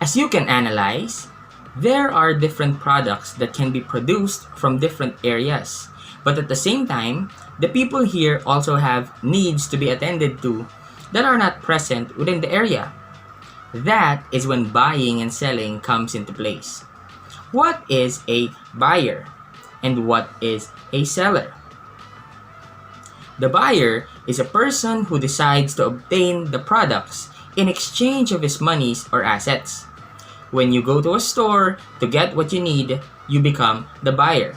As you can analyze, there are different products that can be produced from different areas. But at the same time, the people here also have needs to be attended to that are not present within the area. That is when buying and selling comes into place. What is a buyer and what is a seller? The buyer is a person who decides to obtain the products in exchange of his monies or assets. When you go to a store to get what you need, you become the buyer.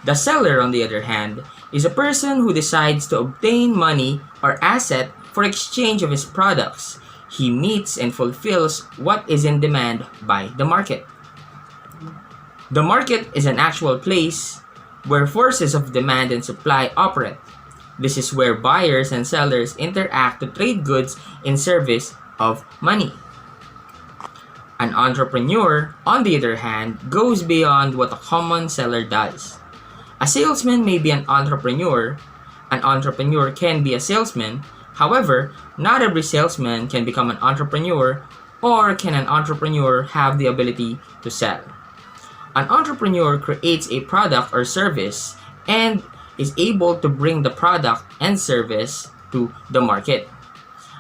The seller, on the other hand, is a person who decides to obtain money or asset for exchange of his products. He meets and fulfills what is in demand by the market. The market is an actual place where forces of demand and supply operate. This is where buyers and sellers interact to trade goods in service of money. An entrepreneur, on the other hand, goes beyond what a common seller does. A salesman may be an entrepreneur can be a salesman. However, not every salesman can become an entrepreneur, or can an entrepreneur have the ability to sell. An entrepreneur creates a product or service and is able to bring the product and service to the market.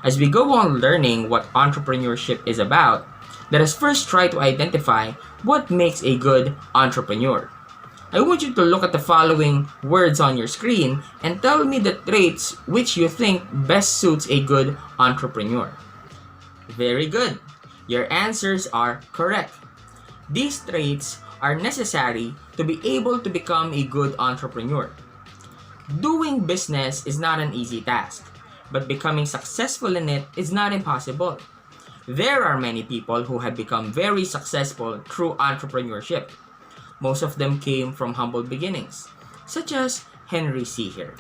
As we go on learning what entrepreneurship is about, let us first try to identify what makes a good entrepreneur. I want you to look at the following words on your screen and tell me the traits which you think best suits a good entrepreneur. Very good. Your answers are correct. These traits are necessary to be able to become a good entrepreneur. Doing business is not an easy task, but becoming successful in it is not impossible. There are many people who have become very successful through entrepreneurship. Most of them came from humble beginnings, such as Henry C. here.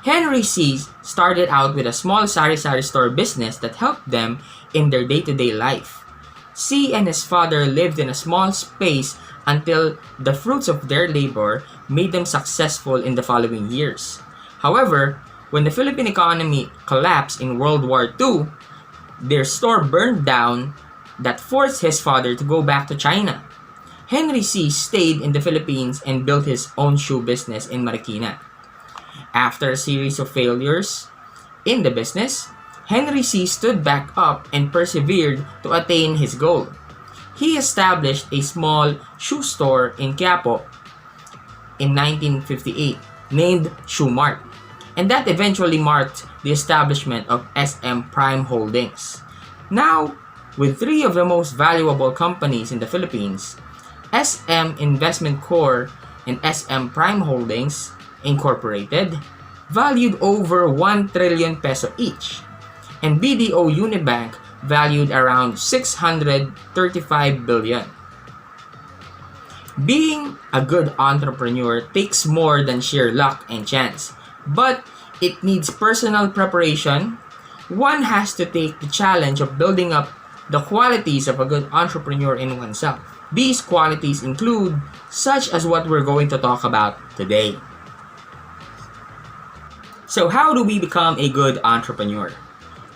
Henry C. started out with a small sari-sari store business that helped them in their day-to-day life. C and his father lived in a small space until the fruits of their labor made them successful in the following years. However, when the Philippine economy collapsed in World War II, their store burned down that forced his father to go back to China. Henry C. stayed in the Philippines and built his own shoe business in Marikina. After a series of failures in the business, Henry C. stood back up and persevered to attain his goal. He established a small shoe store in Quiapo in 1958 named Shoe Mart, and that eventually marked the establishment of SM Prime Holdings. Now, with three of the most valuable companies in the Philippines, SM Investment Corp and SM Prime Holdings Incorporated, valued over 1 trillion peso each, and BDO Unibank valued around 635 billion. Being a good entrepreneur takes more than sheer luck and chance, but it needs personal preparation. One has to take the challenge of building up the qualities of a good entrepreneur in oneself. These qualities include such as what we're going to talk about today. So how do we become a good entrepreneur?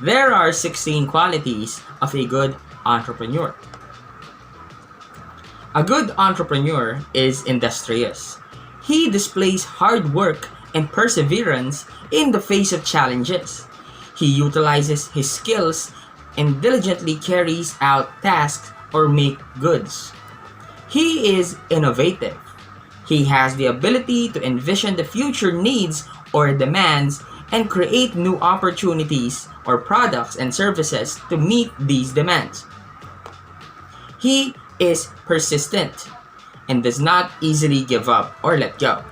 There are 16 qualities of a good entrepreneur. A good entrepreneur is industrious. He displays hard work and perseverance in the face of challenges. He utilizes his skills and diligently carries out tasks or make goods. He is innovative. He has the ability to envision the future needs or demands and create new opportunities or products and services to meet these demands. He is persistent and does not easily give up or let go.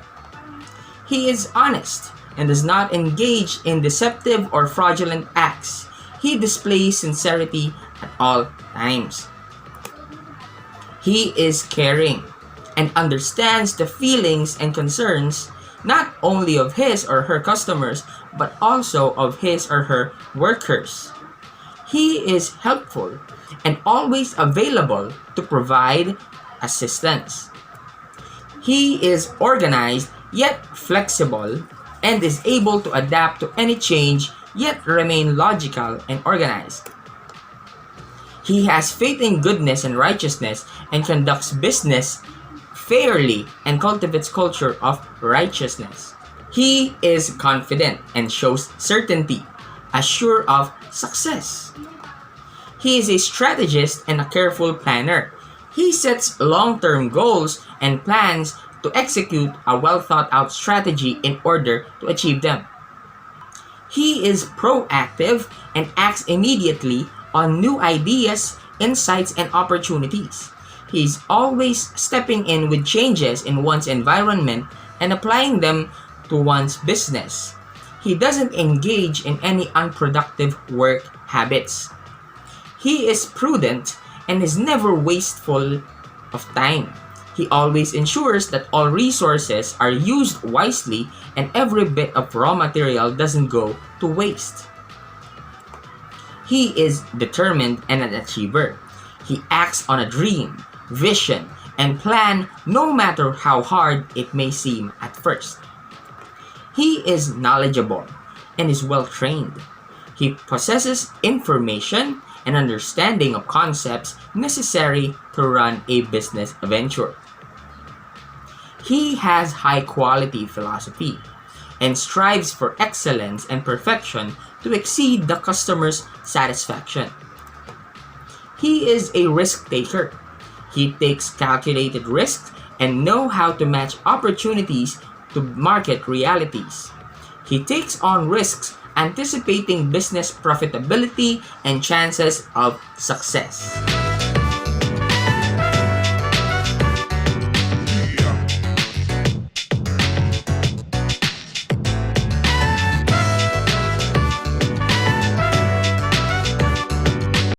He is honest and does not engage in deceptive or fraudulent acts. He displays sincerity at all times. He is caring and understands the feelings and concerns not only of his or her customers, but also of his or her workers. He is helpful and always available to provide assistance. He is organized yet flexible and is able to adapt to any change yet remain logical and organized. He has faith in goodness and righteousness and conducts business fairly and cultivates culture of righteousness. He is confident and shows certainty, assured of success. He is a strategist and a careful planner. He sets long-term goals and plans to execute a well-thought-out strategy in order to achieve them. He is proactive and acts immediately on new ideas, insights, and opportunities. He is always stepping in with changes in one's environment and applying them to one's business. He doesn't engage in any unproductive work habits. He is prudent and is never wasteful of time. He always ensures that all resources are used wisely and every bit of raw material doesn't go to waste. He is determined and an achiever. He acts on a dream, vision, and plan no matter how hard it may seem at first. He is knowledgeable and is well trained. He possesses information and understanding of concepts necessary to run a business venture. He has high quality philosophy and strives for excellence and perfection to exceed the customer's satisfaction. He is a risk taker. He takes calculated risks and know how to match opportunities to market realities. He takes on risks anticipating business profitability and chances of success.